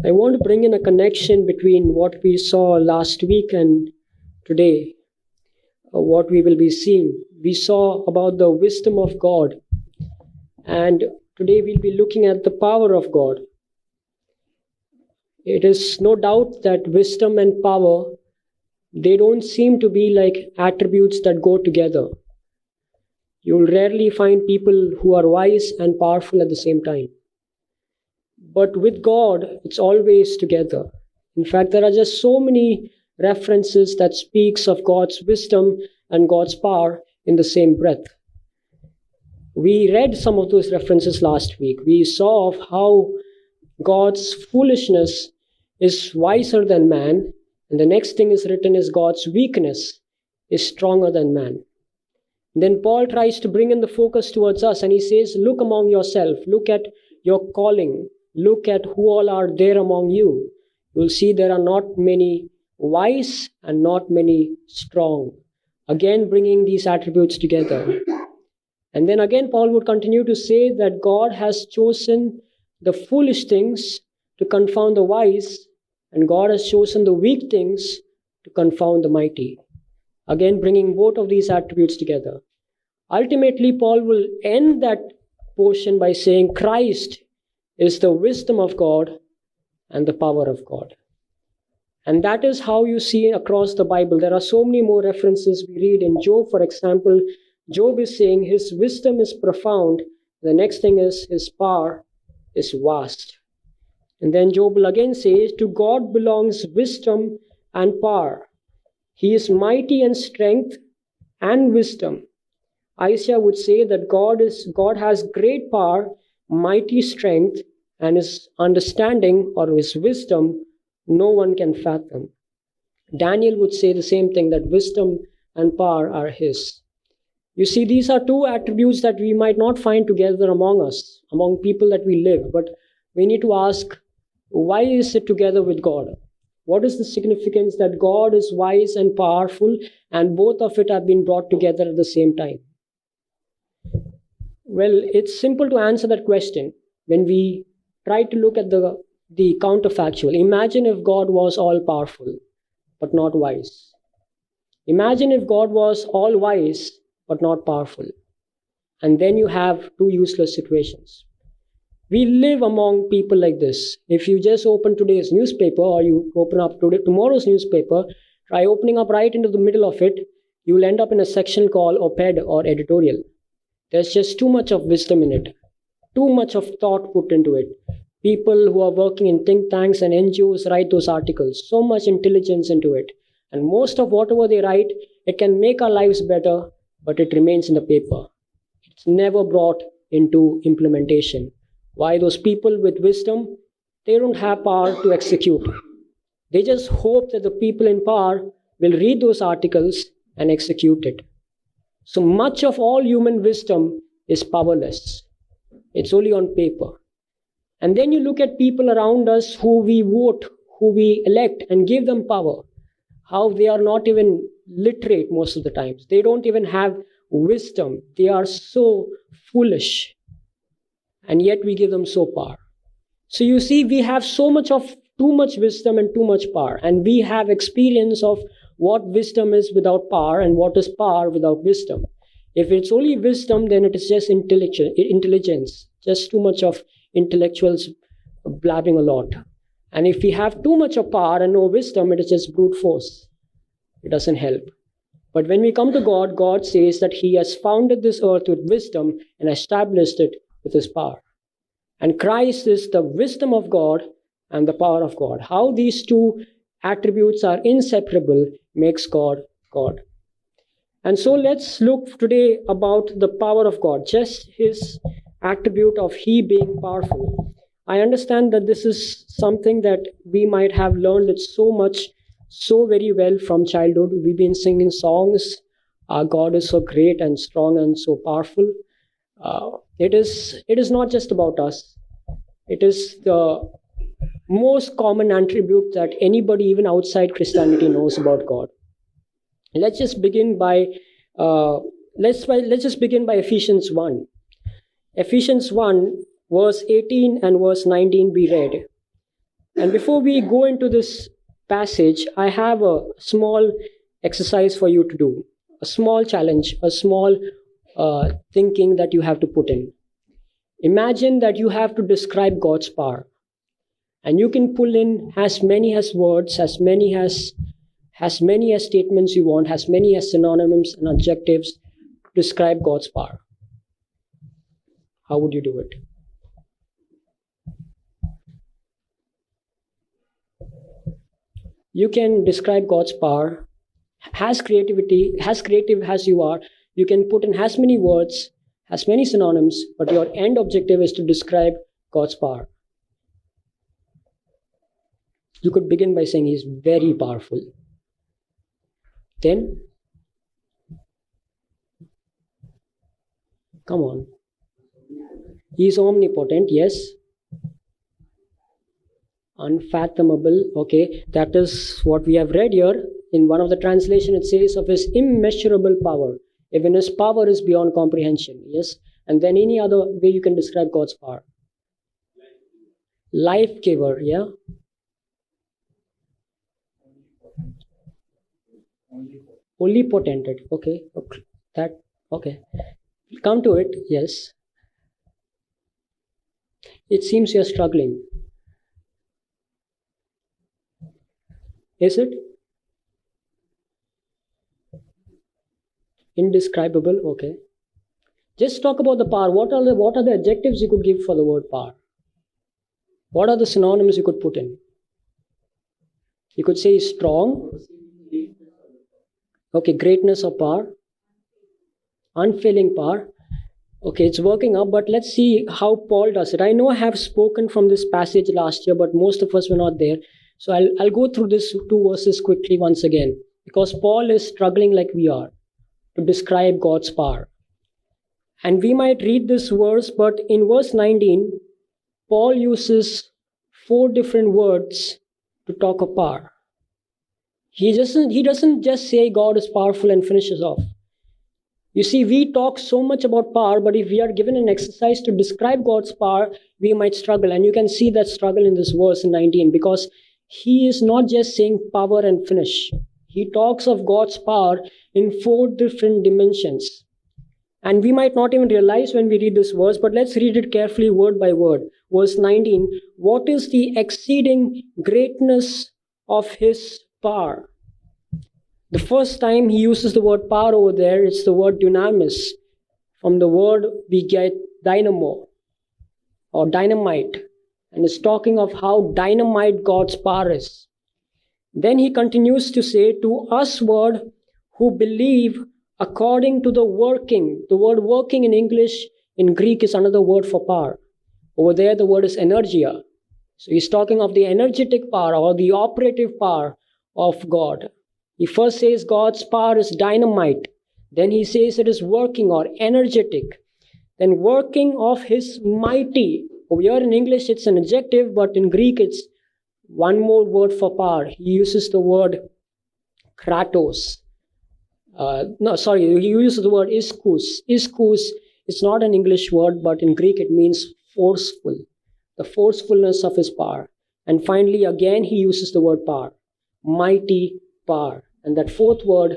I want to bring in a connection between what we saw last week and today, what we will be seeing. We saw about the wisdom of God, and today we'll be looking at the power of God. It is no doubt that wisdom and power, they don't seem to be like attributes that go together. You'll rarely find people who are wise and powerful at the same time. But with God, it's always together. In fact, there are just so many references that speaks of God's wisdom and God's power in the same breath. We read some of those references last week. We saw of how God's foolishness is wiser than man, and the next thing is written is God's weakness is stronger than man. Then Paul tries to bring in the focus towards us, and he says, look among yourself, look at your calling, look at who all are there among you. You'll see there are not many wise and not many strong. Again, bringing these attributes together. And then again, Paul would continue to say that God has chosen the foolish things to confound the wise, and God has chosen the weak things to confound the mighty. Again, bringing both of these attributes together. Ultimately, Paul will end that portion by saying Christ is the wisdom of God and the power of God. And that is how you see across the Bible. There are so many more references we read in Job, for example. Job is saying his wisdom is profound. The next thing is his power is vast. And then Job will again say, to God belongs wisdom and power. He is mighty in strength and wisdom. Isaiah would say that God has great power, mighty strength, and his understanding or his wisdom no one can fathom. Daniel would say the same thing, that wisdom and power are his. You see, these are two attributes that we might not find together among us, among people that we live, but we need to ask, why is it together with God? What is the significance that God is wise and powerful and both of it have been brought together at the same time? Well, it's simple to answer that question when we try to look at the counterfactual. Imagine if God was all powerful but not wise. Imagine if God was all wise but not powerful. And then you have two useless situations. We live among people like this. If you just open today's newspaper or you open up tomorrow's newspaper, try opening up right into the middle of it, you will end up in a section called op-ed or editorial. There's just too much of wisdom in it, too much of thought put into it. People who are working in think tanks and NGOs write those articles, so much intelligence into it. And most of whatever they write, it can make our lives better, but it remains in the paper. It's never brought into implementation. Why? Those people with wisdom, they don't have power to execute. They just hope that the people in power will read those articles and execute it. So much of all human wisdom is powerless. It's only on paper. And then you look at people around us who we vote, who we elect and give them power, how they are not even literate most of the times. They don't even have wisdom. They are so foolish. And yet we give them so power. So you see, we have so much of too much wisdom and too much power. And we have experience of what wisdom is without power and what is power without wisdom. If it's only wisdom, then it is just intelligence, just too much of intellectuals blabbing a lot. And if we have too much of power and no wisdom, it is just brute force. It doesn't help. But when we come to God, God says that he has founded this earth with wisdom and established it with his power. And Christ is the wisdom of God and the power of God. How these two attributes are inseparable makes God God. And so let's look today about the power of God, just his attribute of he being powerful. I understand that this is something that we might have learned it so very well from childhood. We've been singing songs, our God is so great and strong and so powerful. It is not just about us. It is the most common attribute that anybody, even outside Christianity, knows about God. Let's just begin by Ephesians 1. Ephesians 1, verse 18 and verse 19 we read. And before we go into this passage, I have a small exercise for you to do, a small challenge, a small thinking that you have to put in. Imagine that you have to describe God's power, and you can pull in as many as words, as many as statements you want, as many as synonyms and adjectives to describe God's power. How would you do it? You can describe God's power as creative as you are. You can put in as many words, as many synonyms, but your end objective is to describe God's power. You could begin by saying He's very powerful. Then, come on. He is omnipotent, yes. Unfathomable, okay. That is what we have read here. In one of the translation, it says of His immeasurable power. Even His power is beyond comprehension, yes. And then any other way you can describe God's power. Life giver, yeah. Only potentate, okay. That, okay. Come to it, yes. It seems you're struggling. Is it? Indescribable, okay. Just talk about the power. What are the adjectives you could give for the word power? What are the synonyms you could put in? You could say strong. Okay, greatness of power. Unfailing power. Okay, it's working up, but let's see how Paul does it. I know I have spoken from this passage last year, but most of us were not there. So I'll go through these two verses quickly once again, because Paul is struggling like we are to describe God's power. And we might read this verse, but in verse 19, Paul uses 4 different words to talk of power. He doesn't just say God is powerful and finishes off. You see, we talk so much about power, but if we are given an exercise to describe God's power, we might struggle. And you can see that struggle in this verse in 19, because he is not just saying power and finish. He talks of God's power in 4 different dimensions. And we might not even realize when we read this verse, but let's read it carefully word by word. Verse 19, what is the exceeding greatness of His power? The first time he uses the word power over there, it's the word dunamis. From the word we get dynamo or dynamite. And it's talking of how dynamite God's power is. Then he continues to say, to us word who believe according to the working. The word working in English, in Greek is another word for power. Over there the word is energia. So he's talking of the energetic power or the operative power of God. He first says God's power is dynamite. Then he says it is working or energetic. Then working of His mighty. Over here in English it's an adjective, but in Greek it's one more word for power. He uses the word kratos. He uses the word ischus. Ischus is not an English word, but in Greek it means forceful. The forcefulness of His power. And finally, again, he uses the word power. Mighty power. And that 4th word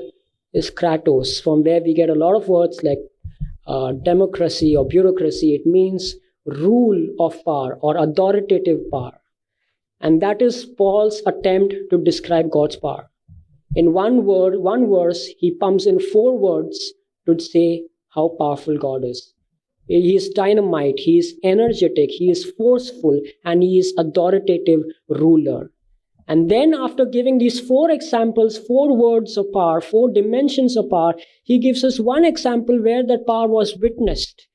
is kratos, from where we get a lot of words like democracy or bureaucracy. It means rule of power or authoritative power. And that is Paul's attempt to describe God's power. In one verse, he pumps in 4 words to say how powerful God is. He is dynamite, he is energetic, he is forceful, and he is authoritative ruler. And then after giving these 4 examples, 4 words of power, 4 dimensions of power, he gives us one example where that power was witnessed.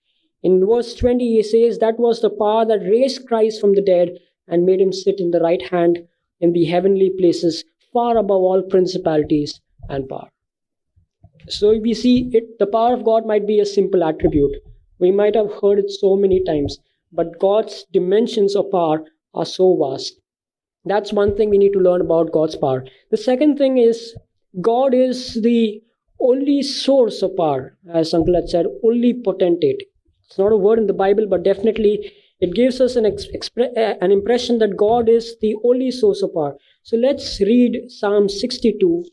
In verse 20, he says that was the power that raised Christ from the dead and made Him sit in the right hand in the heavenly places, far above all principalities and power. So we see it, the power of God might be a simple attribute. We might have heard it so many times, but God's dimensions of power are so vast. That's one thing we need to learn about God's power. The second thing is, God is the only source of power. As Uncle had said, only potentate. It's not a word in the Bible, but definitely It gives us an impression that God is the only source of power. So let's read Psalm 62.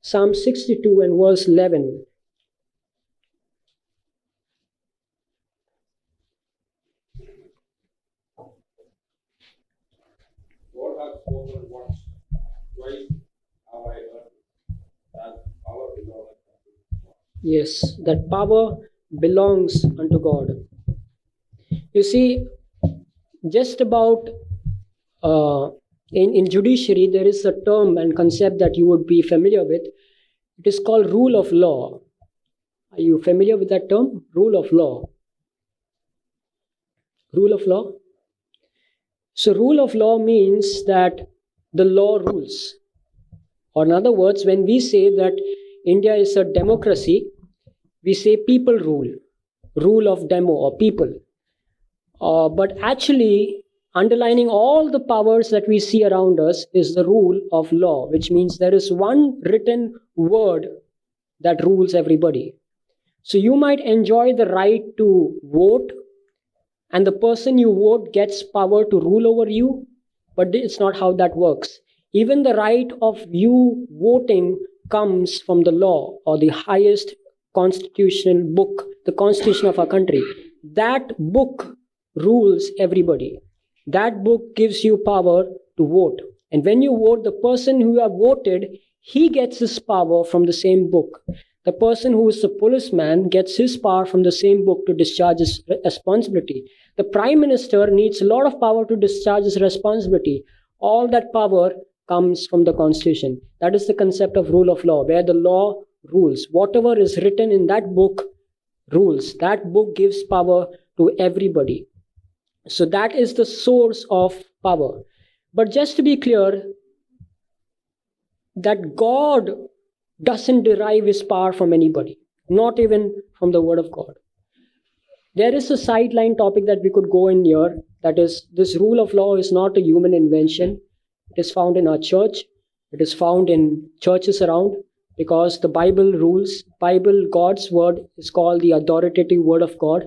Psalm 62 and verse 11. God hath spoken once, twice have I heard that power belongeth unto God. Yes, that power belongs unto God. You see, just about in judiciary, there is a term and concept that you would be familiar with. It is called rule of law. Are you familiar with that term? Rule of law. Rule of law. So, rule of law means that the law rules. Or, in other words, when we say that India is a democracy, we say people rule, rule of demo or people. But actually, underlining all the powers that we see around us is the rule of law, which means there is one written word that rules everybody. So you might enjoy the right to vote, and the person you vote gets power to rule over you, but it's not how that works. Even the right of you voting comes from the law or the highest constitutional book, the constitution of our country. That book rules everybody. That book gives you power to vote. And when you vote, the person who you have voted, he gets his power from the same book. The person who is a policeman gets his power from the same book to discharge his responsibility. The prime minister needs a lot of power to discharge his responsibility. All that power comes from the constitution. That is the concept of rule of law, where the law rules. Whatever is written in that book rules. That book gives power to everybody. So that is the source of power. But just to be clear, that God doesn't derive his power from anybody, not even from the word of God. There is a sideline topic that we could go in here, that is, this rule of law is not a human invention. It is found in our church. It is found in churches around, because the Bible rules. Bible, God's word, is called the authoritative word of God.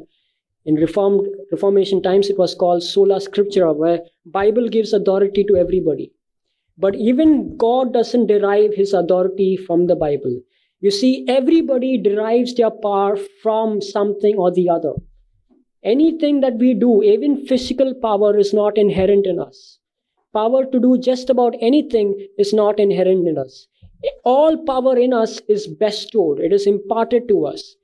In Reformation times, it was called sola scriptura, where Bible gives authority to everybody. But even God doesn't derive his authority from the Bible. You see, everybody derives their power from something or the other. Anything that we do, even physical power, is not inherent in us. Power to do just about anything is not inherent in us. All power in us is bestowed. It is imparted to us.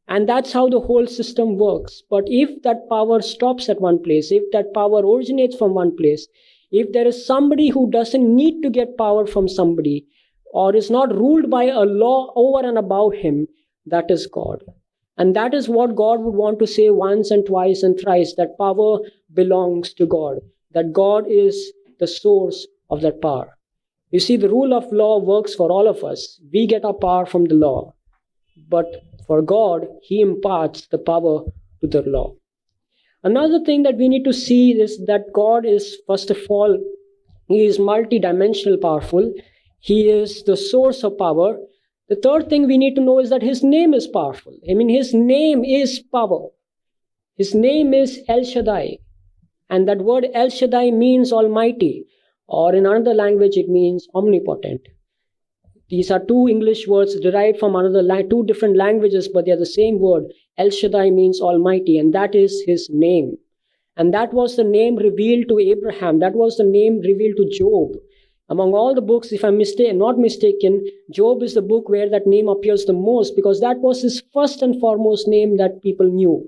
And that's how the whole system works. But if that power stops at one place, if that power originates from one place, if there is somebody who doesn't need to get power from somebody, or is not ruled by a law over and above him, that is God. And that is what God would want to say once and twice and thrice, that power belongs to God, that God is the source of that power. You see, the rule of law works for all of us. We get our power from the law. But for God, he imparts the power to the law. Another thing that we need to see is that God is, first of all, he is multidimensional powerful. He is the source of power. The third thing we need to know is that his name is powerful. I mean, his name is power. His name is El Shaddai. And that word El Shaddai means almighty, or in another language it means omnipotent. These are two English words derived from two different languages, but they are the same word. El Shaddai means almighty, and that is his name. And that was the name revealed to Abraham. That was the name revealed to Job. Among all the books, if I'm not mistaken, Job is the book where that name appears the most, because that was his first and foremost name that people knew.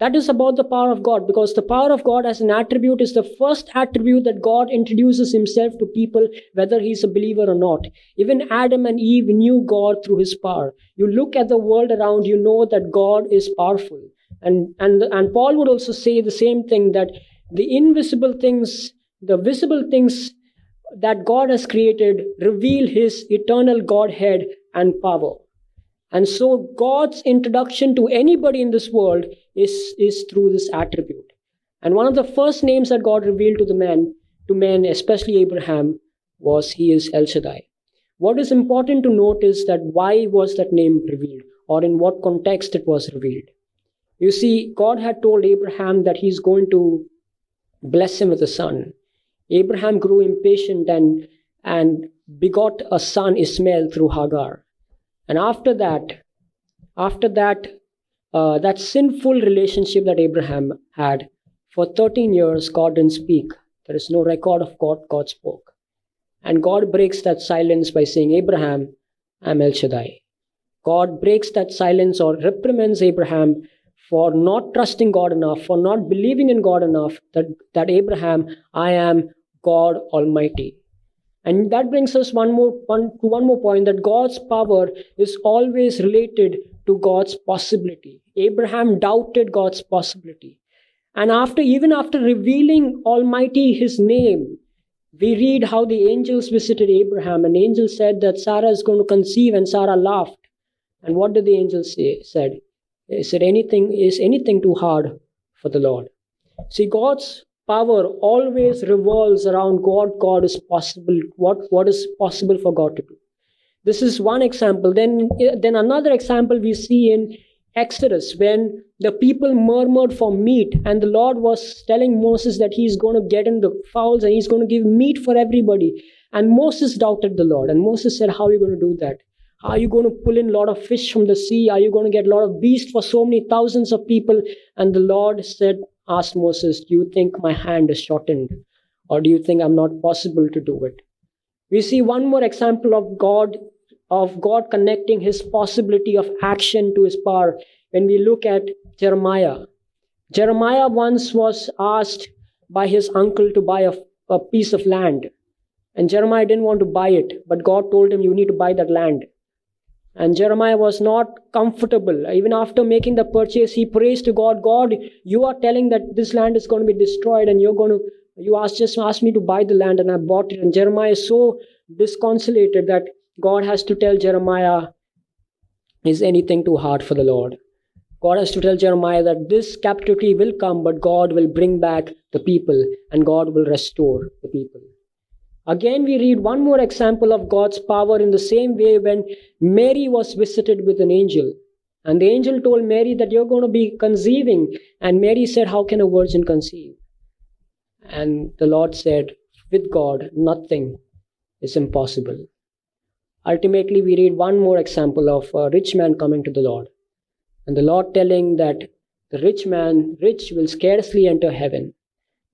That is about the power of God, because the power of God as an attribute is the first attribute that God introduces himself to people, whether he's a believer or not. Even Adam and Eve knew God through his power. You look at the world around, you know that God is powerful. And Paul would also say the same thing, that the invisible things, the visible things that God has created reveal his eternal Godhead and power. And so God's introduction to anybody in this world is through this attribute. And one of the first names that God revealed to men, especially Abraham, was he is El Shaddai. What is important to note is that why was that name revealed, or in what context it was revealed. You see, God had told Abraham that he's going to bless him with a son. Abraham grew impatient and begot a son, Ishmael, through Hagar. And after that, that sinful relationship that Abraham had, for 13 years, God didn't speak. There is no record of God spoke. And God breaks that silence by saying, Abraham, I'm El Shaddai. God breaks that silence or reprimands Abraham for not trusting God enough, for not believing in God enough, that Abraham, I am God Almighty. And that brings us one more point, that God's power is always related to God's possibility. Abraham doubted God's possibility. And even after revealing Almighty his name, we read how the angels visited Abraham, and the angel said that Sarah is going to conceive, and Sarah laughed. And what did the angel say? Said, is anything too hard for the Lord? See, God's power always revolves around God is possible, what is possible for God to do. This is one example. Then another example we see in Exodus, when the people murmured for meat, and the Lord was telling Moses that he's going to get in the fowls and he's going to give meat for everybody. And Moses doubted the Lord. And Moses said, how are you going to do that? How are you going to pull in a lot of fish from the sea? Are you going to get a lot of beasts for so many thousands of people? And the Lord asked Moses, do you think my hand is shortened? Or do you think I'm not possible to do it? We see one more example of God connecting his possibility of action to his power when we look at Jeremiah. Jeremiah once was asked by his uncle to buy a piece of land. And Jeremiah didn't want to buy it, but God told him, you need to buy that land. And Jeremiah was not comfortable. Even after making the purchase, he prays to God, God, you are telling that this land is going to be destroyed, and you just asked me to buy the land, and I bought it. And Jeremiah is so disconsolated that God has to tell Jeremiah, is anything too hard for the Lord? God has to tell Jeremiah that this captivity will come, but God will bring back the people, and God will restore the people. Again, we read one more example of God's power in the same way when Mary was visited with an angel. And the angel told Mary that you're going to be conceiving. And Mary said, how can a virgin conceive? And the Lord said, with God, nothing is impossible. Ultimately, we read one more example of a rich man coming to the Lord. And the Lord telling that the rich will scarcely enter heaven,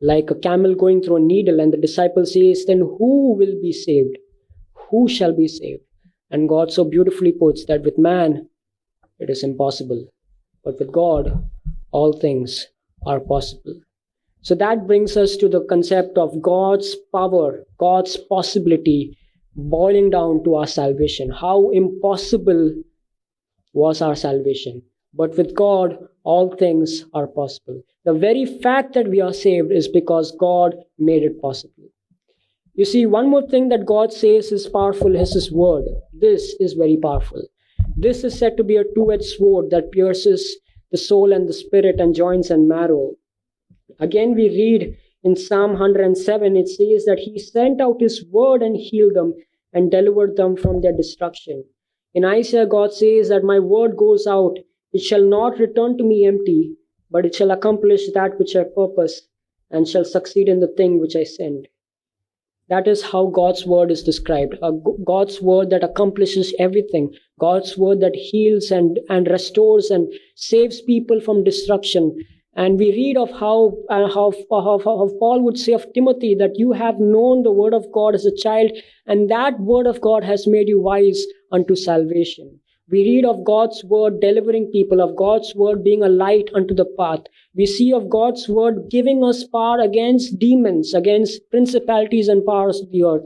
like a camel going through a needle. And the disciple says, then who will be saved? Who shall be saved? And God so beautifully puts that with man, it is impossible. But with God, all things are possible. So that brings us to the concept of God's power, God's possibility, boiling down to our salvation. How impossible was our salvation? But with God, all things are possible. The very fact that we are saved is because God made it possible. You see, one more thing that God says is powerful is His word. This is very powerful. This is said to be a two-edged sword that pierces the soul and the spirit and joints and marrow. Again, we read in Psalm 107, it says that He sent out His word and healed them and delivered them from their destruction. In Isaiah, God says that my word goes out, it shall not return to me empty, but it shall accomplish that which I purpose and shall succeed in the thing which I send. That is how God's word is described. God's word that accomplishes everything. God's word that heals and restores and saves people from destruction. And we read of how Paul would say of Timothy that you have known the word of God as a child, and that word of God has made you wise unto salvation. We read of God's word delivering people, of God's word being a light unto the path. We see of God's word giving us power against demons, against principalities and powers of the earth.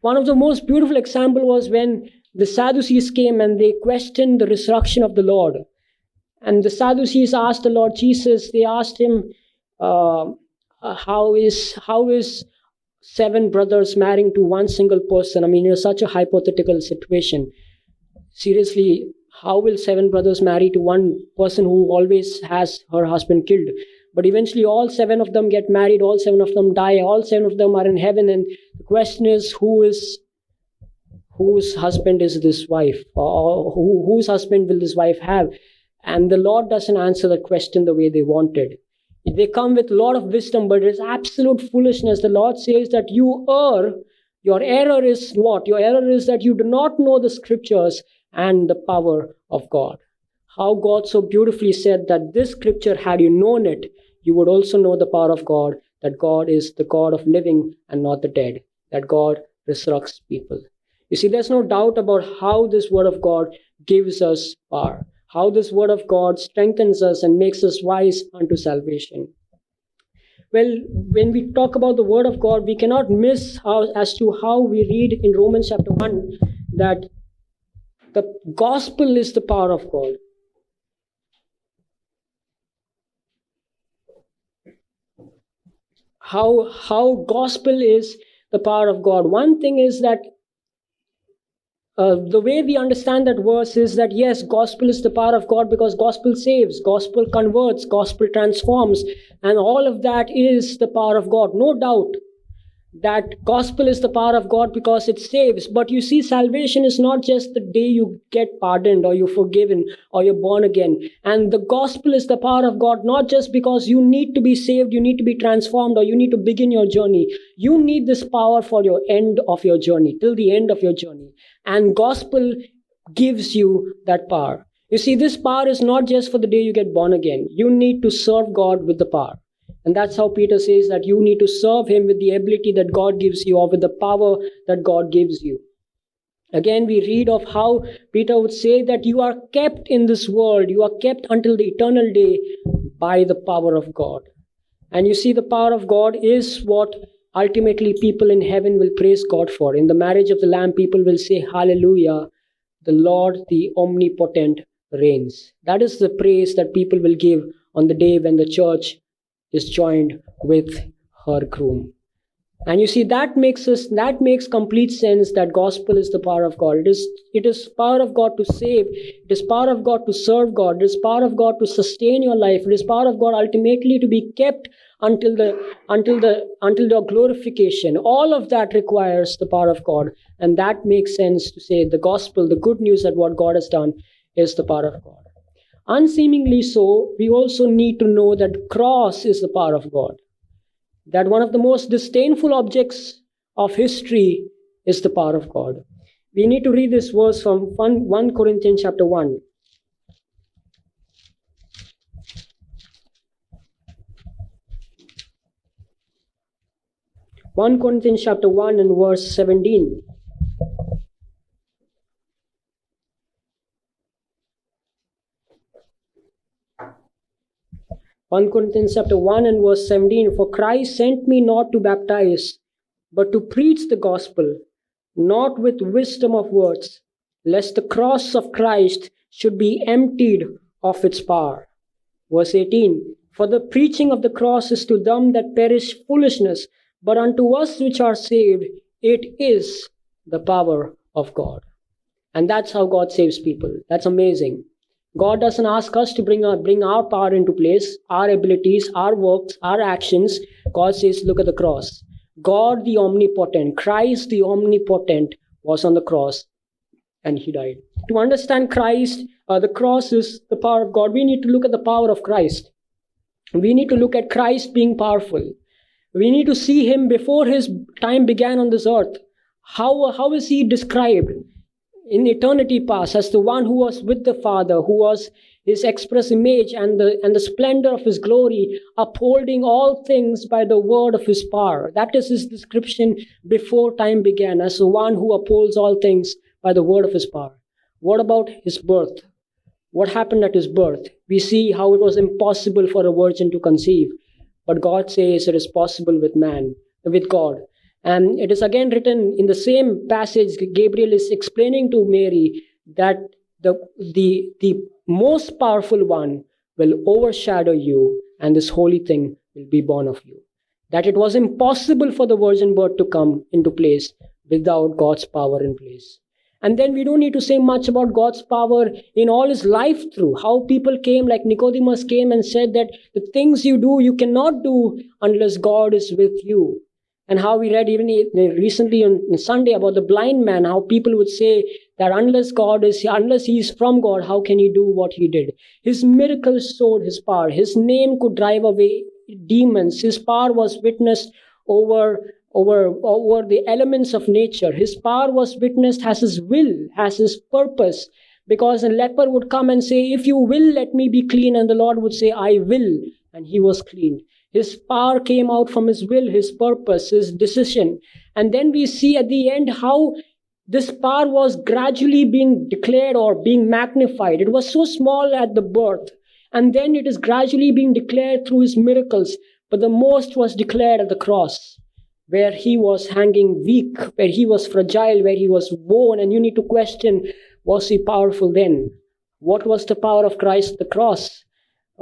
One of the most beautiful examples was when the Sadducees came and they questioned the resurrection of the Lord. And the Sadducees asked the Lord Jesus, they asked him, how is 7 brothers marrying to one single person? I mean, it's such a hypothetical situation. Seriously, how will 7 brothers marry to one person who always has her husband killed? But eventually all 7 of them get married, all 7 of them die, all 7 of them are in heaven. And the question is, who is whose husband is this wife, or whose husband will this wife have? And the Lord doesn't answer the question the way they wanted. They come with a lot of wisdom, but it's absolute foolishness. The Lord says that you err. Your error is what? Your error is that you do not know the scriptures and the power of God. How God so beautifully said that this scripture, had you known it, you would also know the power of God, that God is the God of living and not the dead, that God resurrects people. You see, there's no doubt about how this word of God gives us power, how this word of God strengthens us and makes us wise unto salvation. Well, when we talk about the word of God, we cannot miss as to how we read in Romans chapter 1 that the gospel is the power of God. How gospel is the power of God. One thing is that the way we understand that verse is that yes, gospel is the power of God because gospel saves, gospel converts, gospel transforms, and all of that is the power of God. No doubt that gospel is the power of God because it saves. But you see, salvation is not just the day you get pardoned or you're forgiven or you're born again. And the gospel is the power of God not just because you need to be saved, you need to be transformed, or you need to begin your journey. You need this power for your end of your journey, till the end of your journey. And gospel gives you that power. You see, this power is not just for the day you get born again. You need to serve God with the power. And that's how Peter says that you need to serve him with the ability that God gives you, or with the power that God gives you. Again, we read of how Peter would say that you are kept in this world, you are kept until the eternal day by the power of God. And you see, the power of God is what ultimately people in heaven will praise God for. In the marriage of the Lamb, people will say, hallelujah, the Lord, the omnipotent, reigns. That is the praise that people will give on the day when the church is joined with her groom. And you see, that makes complete sense that gospel is the power of God. It is power of God to save. It is power of God to serve God. It is power of God to sustain your life. It is power of God ultimately to be kept until the glorification. All of that requires the power of God. And that makes sense to say the gospel, the good news that what God has done is the power of God. Unseemingly so, we also need to know that cross is the power of God. That one of the most disdainful objects of history is the power of God. We need to read this verse from 1 Corinthians chapter 1. 1 Corinthians chapter 1 and verse 17. 1 Corinthians chapter 1 and verse 17, for Christ sent me not to baptize, but to preach the gospel, not with wisdom of words, lest the cross of Christ should be emptied of its power. Verse 18, for the preaching of the cross is to them that perish foolishness, but unto us which are saved, it is the power of God. And that's how God saves people. That's amazing. God doesn't ask us to bring our power into place, our abilities, our works, our actions. God says, look at the cross. God the omnipotent, Christ the omnipotent was on the cross and he died. To understand Christ, the cross is the power of God. We need to look at the power of Christ. We need to look at Christ being powerful. We need to see him before his time began on this earth. How is he described in eternity past as the one who was with the Father, who was his express image and the splendor of his glory, upholding all things by the word of his power. That is his description before time began, as the one who upholds all things by the word of his power. What about his birth? What happened at his birth? We see how it was impossible for a virgin to conceive, but God says it is possible with man, with God. And it is again written in the same passage, Gabriel is explaining to Mary that the most powerful one will overshadow you and this holy thing will be born of you. That it was impossible for the virgin birth to come into place without God's power in place. And then we don't need to say much about God's power in all his life through. How people came, like Nicodemus came and said that the things you do, you cannot do unless God is with you. And how we read even recently on Sunday about the blind man, how people would say that unless he is from God, how can he do what he did? His miracles showed his power. His name could drive away demons. His power was witnessed over the elements of nature. His power was witnessed as his will, as his purpose. Because a leper would come and say, if you will, let me be clean. And the Lord would say, I will. And he was cleaned. His power came out from his will, his purpose, his decision. And then we see at the end how this power was gradually being declared or being magnified. It was so small at the birth. And then it is gradually being declared through his miracles. But the most was declared at the cross, where he was hanging weak, where he was fragile, where he was worn. And you need to question, was he powerful then? What was the power of Christ at the cross?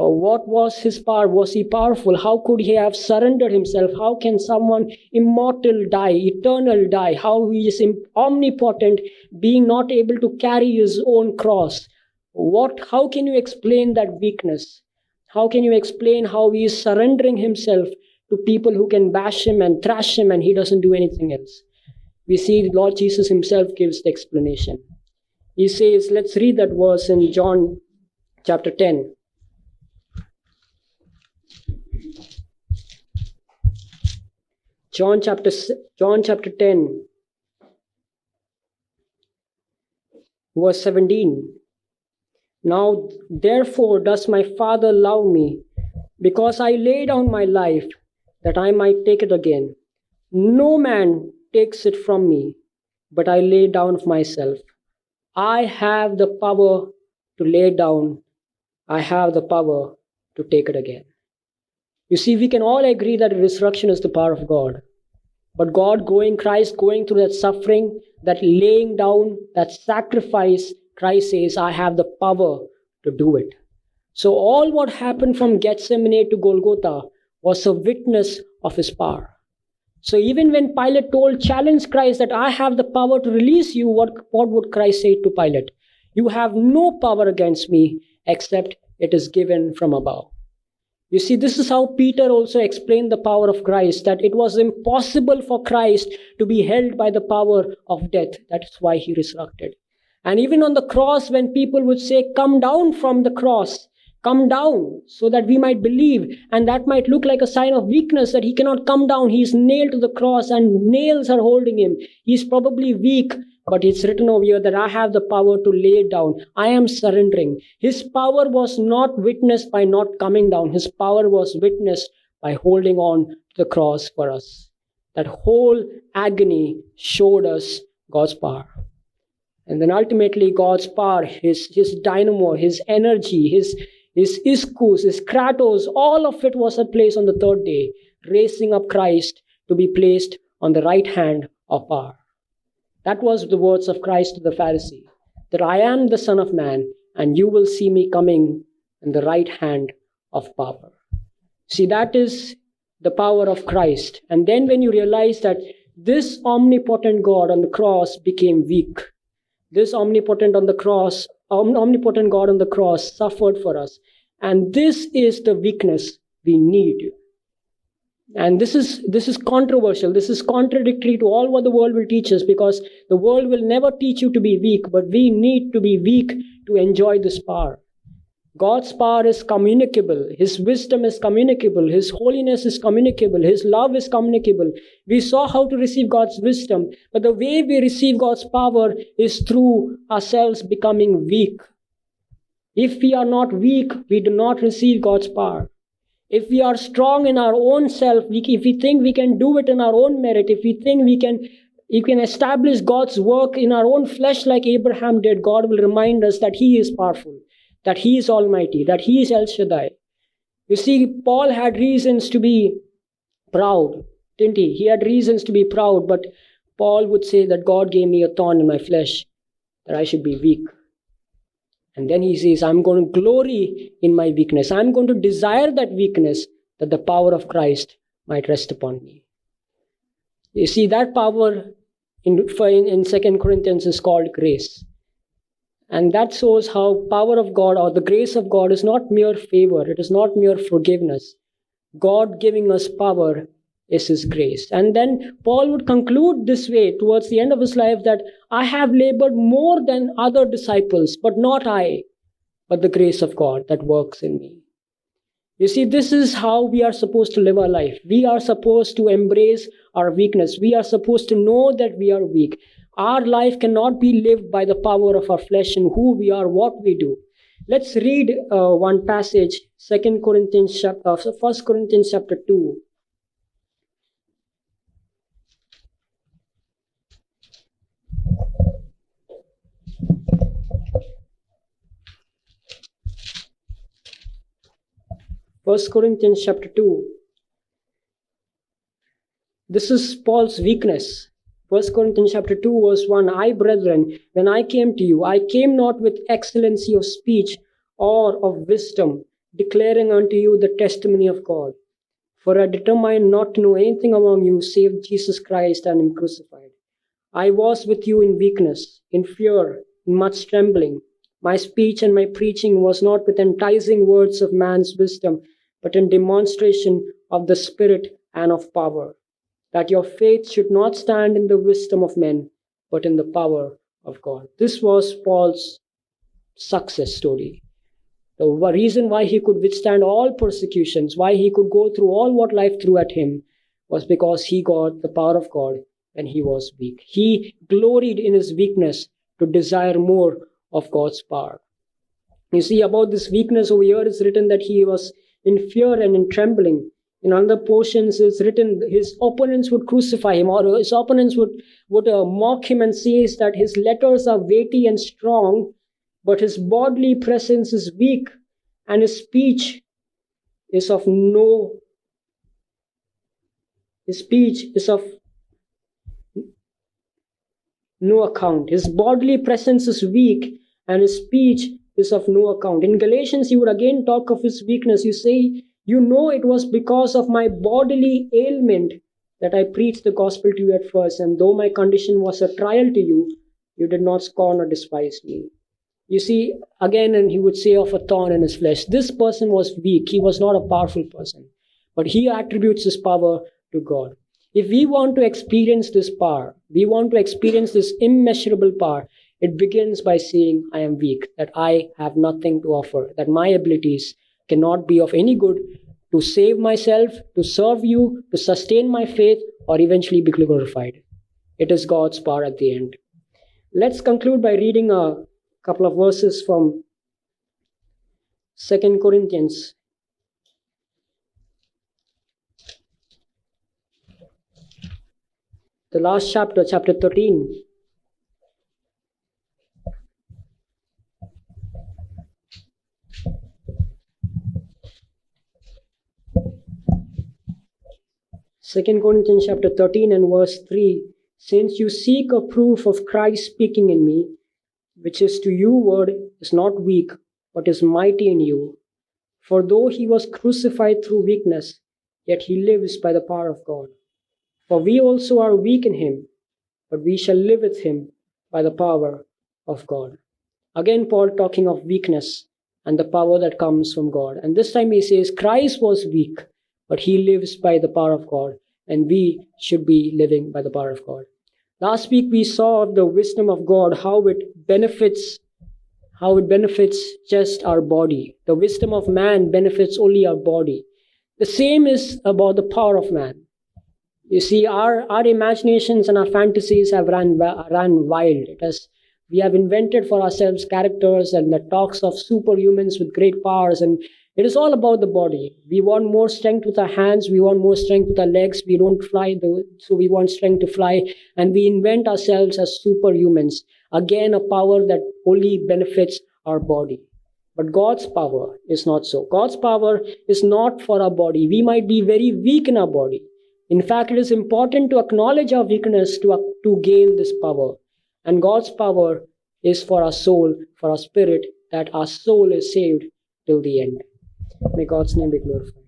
What was his power? Was he powerful? How could he have surrendered himself? How can someone immortal die, eternal die? How he is omnipotent, being not able to carry his own cross? How can you explain that weakness? How can you explain how he is surrendering himself to people who can bash him and thrash him and he doesn't do anything else? We see the Lord Jesus himself gives the explanation. He says, let's read that verse in John chapter 10. John chapter 10, verse 17. Now, therefore, does my Father love me, because I lay down my life, that I might take it again. No man takes it from me, but I lay down of myself. I have the power to lay down. I have the power to take it again. You see, we can all agree that resurrection is the power of God. But Christ going through that suffering, that laying down, that sacrifice, Christ says, I have the power to do it. So all what happened from Gethsemane to Golgotha was a witness of his power. So even when Pilate challenged Christ that I have the power to release you, what would Christ say to Pilate? You have no power against me except it is given from above. You see, this is how Peter also explained the power of Christ, that it was impossible for Christ to be held by the power of death. That's why he resurrected. And even on the cross, when people would say, come down from the cross, come down so that we might believe. And that might look like a sign of weakness that he cannot come down. He's nailed to the cross and nails are holding him. He's probably weak, but it's written over here that I have the power to lay down. I am surrendering. His power was not witnessed by not coming down. His power was witnessed by holding on to the cross for us. That whole agony showed us God's power. And then ultimately God's power, his dynamo, his energy, his ischus, his kratos, all of it was at place on the third day, raising up Christ to be placed on the right hand of power. That was the words of Christ to the Pharisee, that I am the Son of Man, and you will see me coming in the right hand of power. See, that is the power of Christ. And then when you realize that this omnipotent God on the cross became weak, this omnipotent God on the cross suffered for us. And this is the weakness we need. And this is controversial. This is contradictory to all what the world will teach us, because the world will never teach you to be weak, but we need to be weak to enjoy this power. God's power is communicable. His wisdom is communicable. His holiness is communicable. His love is communicable. We saw how to receive God's wisdom, but the way we receive God's power is through ourselves becoming weak. If we are not weak, we do not receive God's power. If we are strong in our own self, if we think we can do it in our own merit, if we think we can establish God's work in our own flesh like Abraham did, God will remind us that he is powerful, that he is almighty, that he is El Shaddai. You see, Paul had reasons to be proud, didn't he? He had reasons to be proud, but Paul would say that God gave me a thorn in my flesh, that I should be weak. And then he says, I'm going to glory in my weakness. I'm going to desire that weakness, that the power of Christ might rest upon me. You see, that power in 2 Corinthians is called grace. And that shows how power of God or the grace of God is not mere favor. It is not mere forgiveness. God giving us power is his grace. And then Paul would conclude this way towards the end of his life, that I have labored more than other disciples, but not I, but the grace of God that works in me. You see, this is how we are supposed to live our life. We are supposed to embrace our weakness. We are supposed to know that we are weak. Our life cannot be lived by the power of our flesh and who we are, what we do. Let's read one passage, 1 Corinthians chapter 2. First Corinthians chapter 2. This is Paul's weakness. 1 Corinthians chapter 2 verse 1. I, brethren, when I came to you, I came not with excellency of speech or of wisdom, declaring unto you the testimony of God. For I determined not to know anything among you save Jesus Christ and him crucified. I was with you in weakness, in fear, in much trembling. My speech and my preaching was not with enticing words of man's wisdom, but in demonstration of the Spirit and of power, that your faith should not stand in the wisdom of men, but in the power of God. This was Paul's success story. The reason why he could withstand all persecutions, why he could go through all what life threw at him, was because he got the power of God when he was weak. He gloried in his weakness to desire more of God's power. You see, about this weakness over here, it's written that he was in fear and in trembling. In other portions, it's written his opponents would crucify him, or his opponents would mock him and say that his letters are weighty and strong, but his bodily presence is weak, and his speech is of no account. His bodily presence is weak, and his speech is of no account. In Galatians, he would again talk of his weakness. You say, you know, it was because of my bodily ailment that I preached the gospel to you at first, and though my condition was a trial to you, you did not scorn or despise me. You see, again, and he would say of a thorn in his flesh. This person was weak. He was not a powerful person, but he attributes his power to God. If we want to experience this power, we want to experience this immeasurable power, it begins by saying, I am weak, that I have nothing to offer, that my abilities cannot be of any good to save myself, to serve you, to sustain my faith, or eventually be glorified. It is God's power at the end. Let's conclude by reading a couple of verses from 2 Corinthians. The last chapter, chapter 13. Second Corinthians chapter 13 and verse 3. Since you seek a proof of Christ speaking in me, which is to you word is not weak, but is mighty in you. For though he was crucified through weakness, yet he lives by the power of God. For we also are weak in him, but we shall live with him by the power of God. Again, Paul talking of weakness and the power that comes from God. And this time he says, Christ was weak, but he lives by the power of God, and we should be living by the power of God. Last week we saw the wisdom of God, how it benefits just our body. The wisdom of man benefits only our body. The same is about the power of man. You see, our imaginations and our fantasies have run wild. We have invented for ourselves characters and that talks of superhumans with great powers, and it is all about the body. We want more strength with our hands. We want more strength with our legs. We don't fly, so we want strength to fly. And we invent ourselves as superhumans. Again, a power that only benefits our body. But God's power is not so. God's power is not for our body. We might be very weak in our body. In fact, it is important to acknowledge our weakness to gain this power. And God's power is for our soul, for our spirit, that our soul is saved till the end. May God's name be glorified.